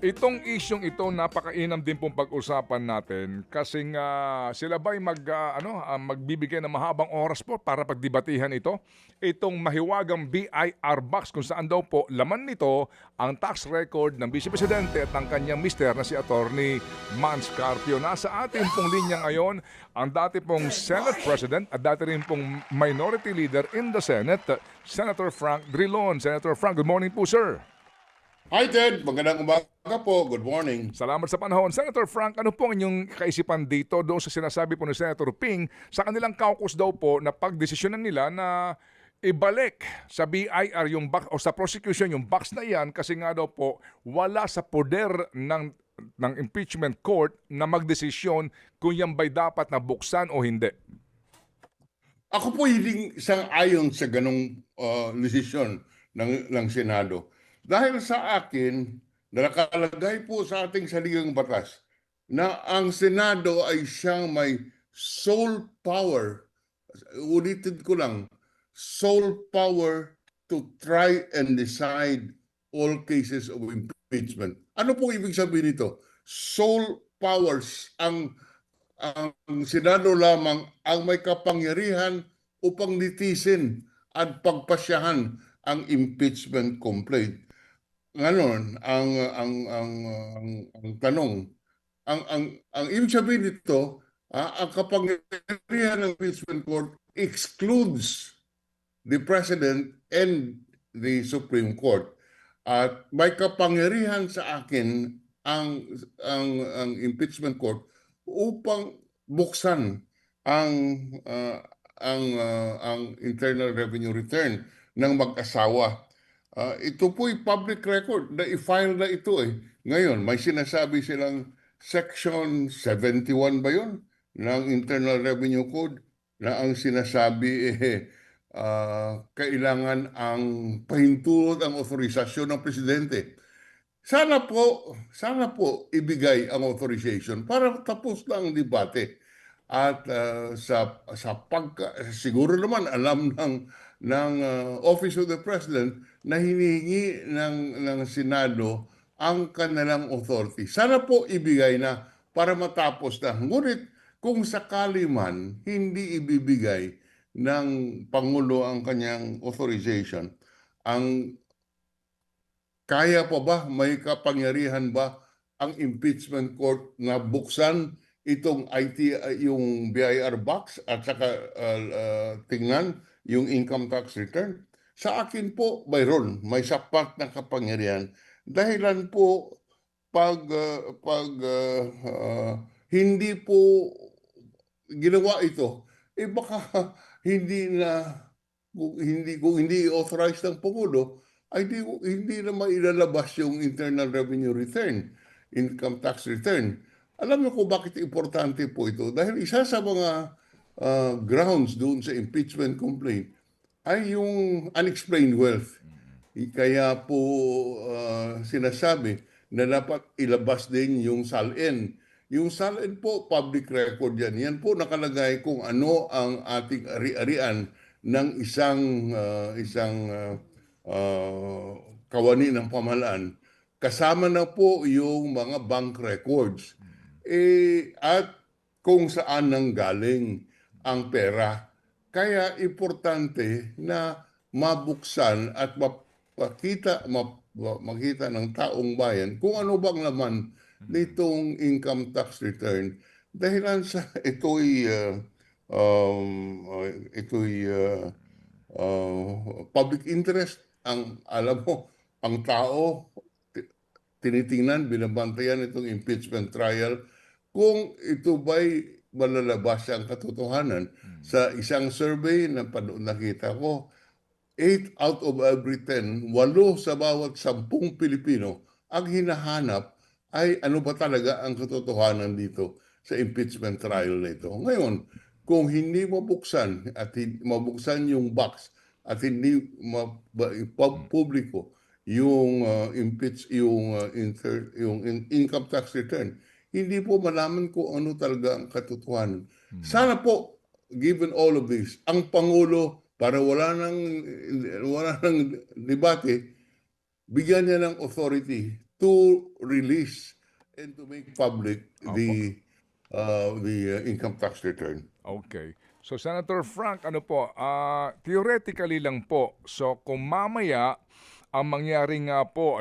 Itong isyung ito napakainam din pong pag-usapan natin kasi nga sila ba'y magbibigay ng mahabang oras po para pagdebatihan ito. Itong mahiwagang BIR box kung saan daw po laman nito ang tax record ng Vice Presidente at ng kanyang mister na si Attorney Mans Carpio. Nasa atin pong linya ngayon ang dati pong Senate President at dati rin pong Minority Leader in the Senate, Senator Frank Drilon. Senator Frank, good morning po, sir. Hi Ted, magandang umaga po. Good morning. Salamat sa panahon. Senator Frank, ano po ang inyong kaisipan dito doon sa sinasabi po ni Senator Ping sa kanilang caucus daw po na pagdesisyonan nila na ibalik sa BIR yung box o sa prosecution yung box na yan kasi nga daw po wala sa poder ng impeachment court na magdesisyon kung yan ba'y dapat na buksan o hindi. Ako po hindi sang-ayon sa ganong desisyon ng Senado. Dahil sa akin, nakalagay po sa ating saligang batas na ang Senado ay siyang may sole power, ulitin ko lang, sole power to try and decide all cases of impeachment. Ano po ibig sabihin nito? Sole powers, ang Senado lamang ang may kapangyarihan upang litisin at pagpasyahan ang impeachment complaint. Ngayon, ang tanong, ang ibig sabihin nito, ang kapangyarihan ng impeachment court excludes the President and the Supreme Court. At may kapangyarihan sa akin ang impeachment court upang buksan ang Internal Revenue Return ng mag-asawa. Ito po'y public record na i-file na ito eh. Ngayon, may sinasabi silang Section 71 ba yun ng Internal Revenue Code na ang sinasabi kailangan ang pahintulot ang otorisasyon ng Presidente. Sana po ibigay ang authorization para tapos na ang debate. At siguro naman alam ng Office of the President na hinihingi ng Senado ang kanilang authority. Sana po ibigay na para matapos na. Ngunit kung sakali man hindi ibibigay ng Pangulo ang kanyang authorization, kaya pa ba, may kapangyarihan ba ang impeachment court na buksan itong yung BIR box at saka tingnan yung income tax return? Sa akin po, mayroon, may sapat na kapangyarihan. Dahilan po pag hindi po ginawa ito, baka kung hindi authorized ng Pangulo, ay hindi na mailalabas yung Internal Revenue Return, income tax return. Alam niyo kung bakit importante po ito? Dahil isa sa mga grounds doon sa impeachment complaint ay yung unexplained wealth. Kaya po sinasabi na dapat ilabas din yung SALN. Yung SALN po, public record yan. Yan po nakalagay kung ano ang ating ari-arian ng isang kawani ng pamahalaan. Kasama na po yung mga bank records. At kung saan nanggaling ang pera. Kaya importante na mabuksan at makita ng taong bayan kung ano bang laman nitong income tax return. Dahilan sa ito'y public interest. Alam mo, ang tao tinitingnan, binabantayan itong impeachment trial kung ito ba'y malalabas ang katotohanan. Sa isang survey na nakita ko, 8 out of every 10, 8 sa bawat 10 Pilipino, ang hinahanap ay ano ba talaga ang katotohanan dito sa impeachment trial na ito. Ngayon, kung hindi mabuksan at mabuksan yung box at hindi publiko yung income tax return, hindi po malaman kung ano talaga ang katotohanan. Sana po, given all of this, ang Pangulo, para wala nang debate, bigyan niya ng authority to release and to make public Opo. the income tax return. Okay. So Senator Frank, ano po, theoretically lang po. So kung mamaya ang mangyari nga po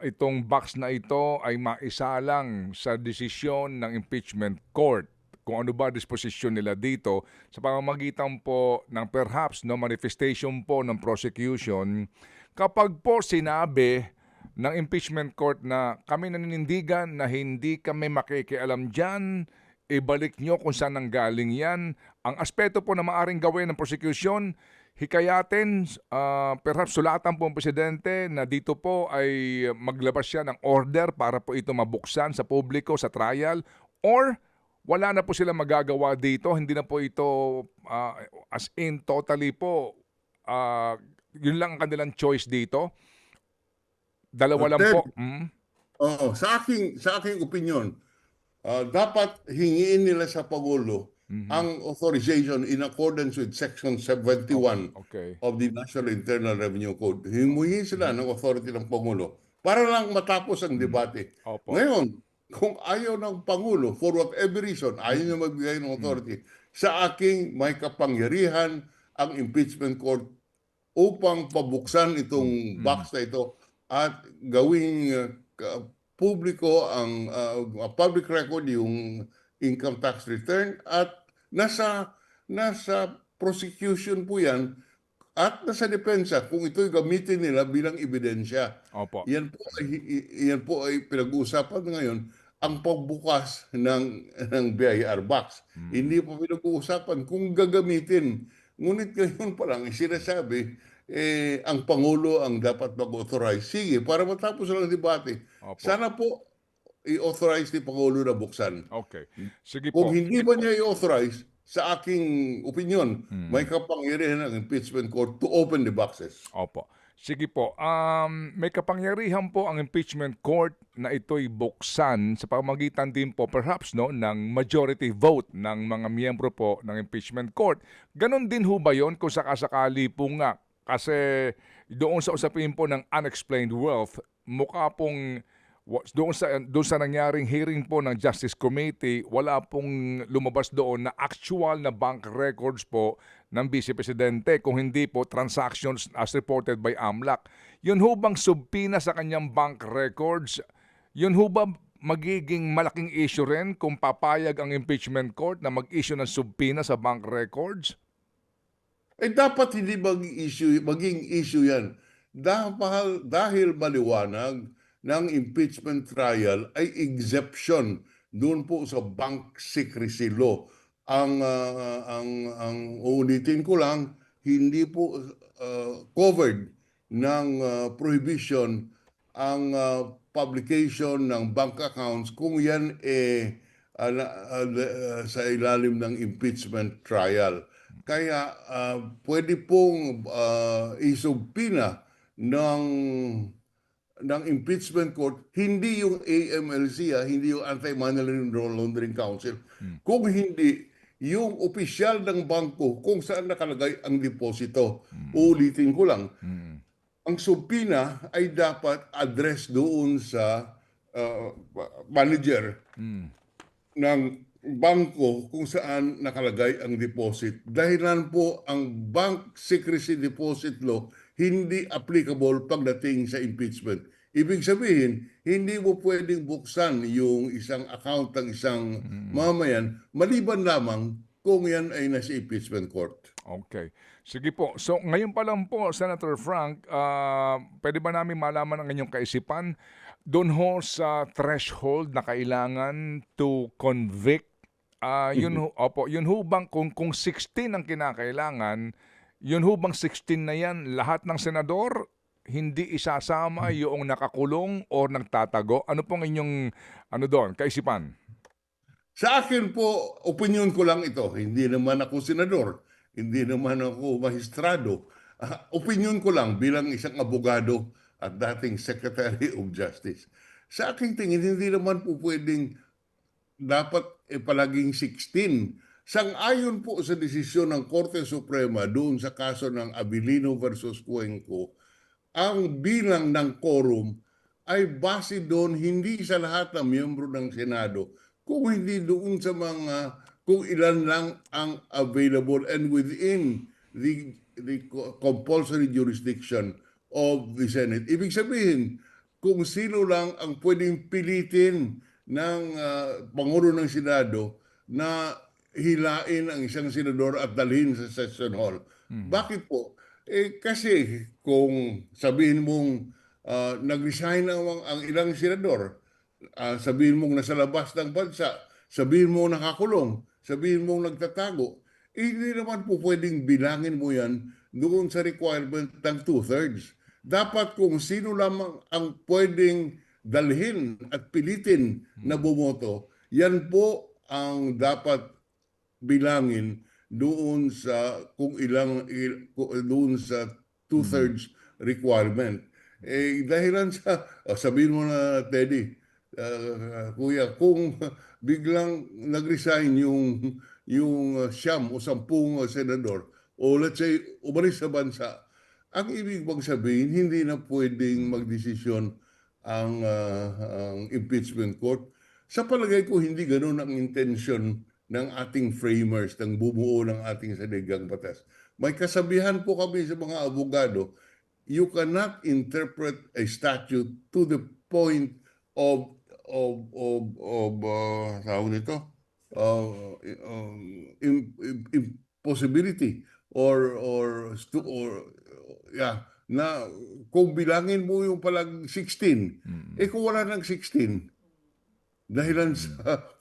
itong box na ito ay maisalang sa desisyon ng impeachment court, kung ano ba disposisyon nila dito sa pamamagitan po ng perhaps manifestation po ng prosecution, kapag po sinabi ng impeachment court na kami naninindigan na hindi kami makikialam dyan, ibalik nyo kung saan nanggaling yan. Ang aspeto po na maaring gawin ng prosecution, hikayatin, perhaps sulatan po ang presidente na dito po ay maglabas siya ng order para po ito mabuksan sa publiko, sa trial, or wala na po sila magagawa dito, hindi na po ito as in totally po, yun lang ang kanilang choice dito. Dalawa lang Ted, po. sa aking opinion, dapat hingiin nila sa Pangulo ang authorization in accordance with Section 71 Okay. of the National Internal Revenue Code. Himuhin sila ng authority ng Pangulo para lang matapos ang debate. Opo. Ngayon, kung ayaw ng Pangulo, for whatever reason, ayaw niya magbigay ng authority, sa aking may kapangyarihan ang impeachment court upang pabuksan itong box na ito at gawing publiko ang public record yung income tax return at nasa prosecution po yan at nasa depensa kung ito'y gamitin nila bilang ebidensya. Opo. Yan po ay pinag-uusapan ngayon ang pagbukas ng BIR box. Hindi pa pinag-uusapan kung gagamitin. Ngunit ngayon pa lang sinasabi ang Pangulo ang dapat mag-authorize. Sige, para matapos lang ang debate. Opo. Sana po i-authorize ni Pangulo na buksan. Okay. Sige Kung po. hindi ba niya i-authorize, sa aking opinion, may kapangyarihan ng impeachment court to open the boxes. Opo. Sige po. May kapangyarihan po ang impeachment court na ito'y buksan sa pamamagitan din po perhaps ng majority vote ng mga miyembro po ng impeachment court. Ganon din ho ba yun kung sakasakali po nga? Kasi doon sa usapin po ng unexplained wealth, mukha pong doon sa nangyaring hearing po ng Justice Committee, wala pong lumabas doon na actual na bank records po ng Vice Presidente, kung hindi po transactions as reported by AMLAC. Yun ho bang subpina sa kanyang bank records? Yun ho ba magiging malaking issue rin kung papayag ang impeachment court na mag-issue ng subpina sa bank records? Dapat hindi maging issue yan. Dahil maliwanag ng impeachment trial ay exemption doon po sa bank secrecy law. Ang uulitin ko lang, hindi po covered ng prohibition ang publication ng bank accounts kung yan sa ilalim ng impeachment trial. Kaya pwede pong isubpina ng impeachment court, hindi yung AMLC, hindi yung Anti-Money Laundering Council. Kung hindi, yung opisyal ng bangko kung saan nakalagay ang deposito. Ulitin ko lang, ang subpina ay dapat address doon sa manager ng bangko kung saan nakalagay ang deposit. Dahilan po ang bank secrecy deposit law hindi applicable pagdating sa impeachment. Ibig sabihin, hindi mo pwedeng buksan yung isang account ng isang mamayan maliban lamang kung yan ay nasa impeachment court. Okay. Sige po. So ngayon pa lang po, Senator Frank, pwede ba namin malaman ang inyong kaisipan doon ho sa threshold na kailangan to convict? Yun ho bang kung 16 ang kinakailangan, yun ho bang 16 na yan, lahat ng senador, hindi isasama yung nakakulong o nagtatago? Ano pong inyong doon, kaisipan? Sa akin po, opinion ko lang ito. Hindi naman ako senador. Hindi naman ako mahistrado. Opinion ko lang bilang isang abogado at dating Secretary of Justice. Sa aking tingin, hindi naman po pwedeng dapat palaging 16. Sang-ayon po sa desisyon ng Korte Suprema doon sa kaso ng Abilino versus Cuenco, ang bilang ng quorum ay base doon hindi sa lahat ng miyembro ng Senado, kung hindi doon sa mga kung ilan lang ang available and within the compulsory jurisdiction of the Senate. Ibig sabihin, kung sino lang ang pwedeng pilitin ng Pangulo ng Senado na hilain ang isang senador at dalhin sa session hall. Bakit po? Kasi kung sabihin mong nag-resign ang ilang senador, sabihin mong nasa labas ng bansa, sabihin mong nakakulong, sabihin mong nagtatago, hindi naman po pwedeng bilangin mo yan doon sa requirement ng 2/3. Dapat kung sino lamang ang pwedeng dalhin at pilitin na bumoto, yan po ang dapat bilangin doon sa doon sa 2/3 requirement. Dahilan sa sabihin mo na, Teddy, kuya, kung biglang nag-resign yung siyam o 10 senador, o let's say umalis sa bansa, ang ibig bang sabihin hindi na pwedeng magdesisyon ang impeachment court? Sa palagay ko, hindi ganoon ang intention ng ating framers, ng bumuo ng ating saligang batas. May kasabihan po kami sa mga abogado, you cannot interpret a statute to the point of tawag nito, impossibility na kung bilangin mo yung palang 16, kung wala ng 16, dahilan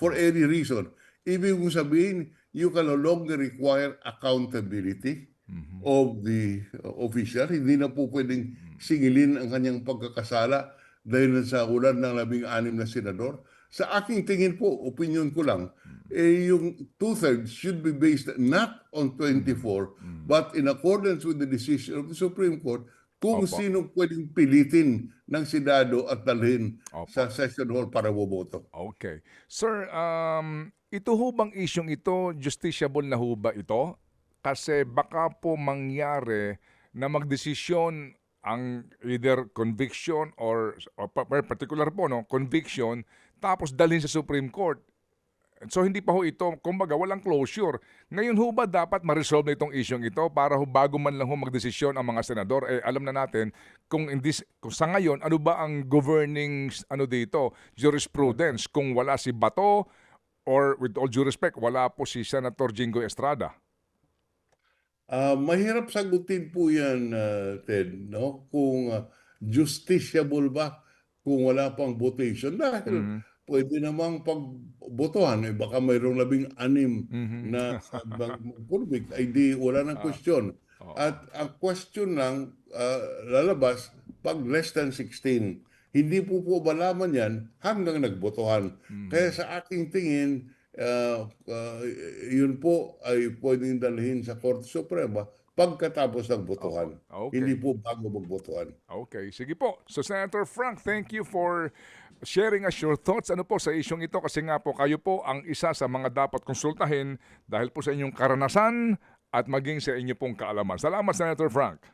for any reason, ibig mong sabihin, you can no longer require accountability of the official. Hindi na po pwedeng singilin ang kanyang pagkakasala dahil sa ulan ng 16 na senador. Sa aking tingin po, opinion ko lang, yung 2/3 should be based not on 24, but in accordance with the decision of the Supreme Court, kung sino pwedeng pilitin ng Senado at dalhin sa session hall para boboto. Okay. Sir, ito ho bang isyong ito, justiciable na ho ba ito? Kasi baka po mangyari na magdesisyon ang either conviction or particular po, no, conviction, tapos dalhin sa Supreme Court. So hindi pa ho ito, kumbaga walang closure. Ngayon ho ba dapat ma-resolve na itong isyong ito para ho bago man lang ho magdesisyon ang mga senador? Alam na natin kung sa ngayon, ano ba ang governing dito, jurisprudence, kung wala si Bato or with all due respect, wala po si Senator Jinggoy Estrada? Mahirap sagutin po yan, Ted, no? Kung justiciable ba kung wala pang votation. Dahil pwede namang pagbotohan. Baka mayroong 16 na mag-convict. Ay di, wala nang question. At ang question lang lalabas pag less than 16. Hindi po malaman yan hanggang nagbotohan. Kaya sa aking tingin, yun po ay pwedeng dalhin sa Korte Suprema pagkatapos ng botohan. Okay. Hindi po bago magbotohan. Okay, sige po. So Senator Frank, thank you for sharing us your thoughts po sa isyong ito kasi nga po kayo po ang isa sa mga dapat konsultahin dahil po sa inyong karanasan at maging sa inyo pong kaalaman. Salamat, Senator Frank.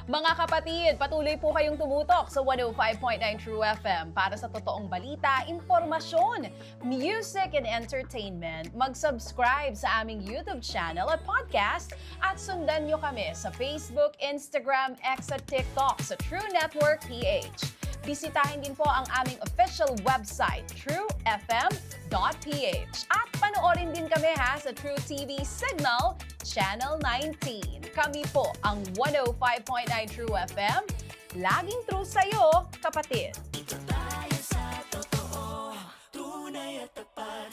Mga kapatid, patuloy po kayong tumutok sa 105.9 True FM para sa totoong balita, impormasyon, music and entertainment. Mag-subscribe sa aming YouTube channel at podcast at sundan nyo kami sa Facebook, Instagram, X at TikTok sa True Network PH. Bisitahin din po ang aming official website, truefm.ph. At panoorin din kami sa True TV Signal, Channel 19. Kami po ang 105.9 True FM. Laging true sa'yo, kapatid.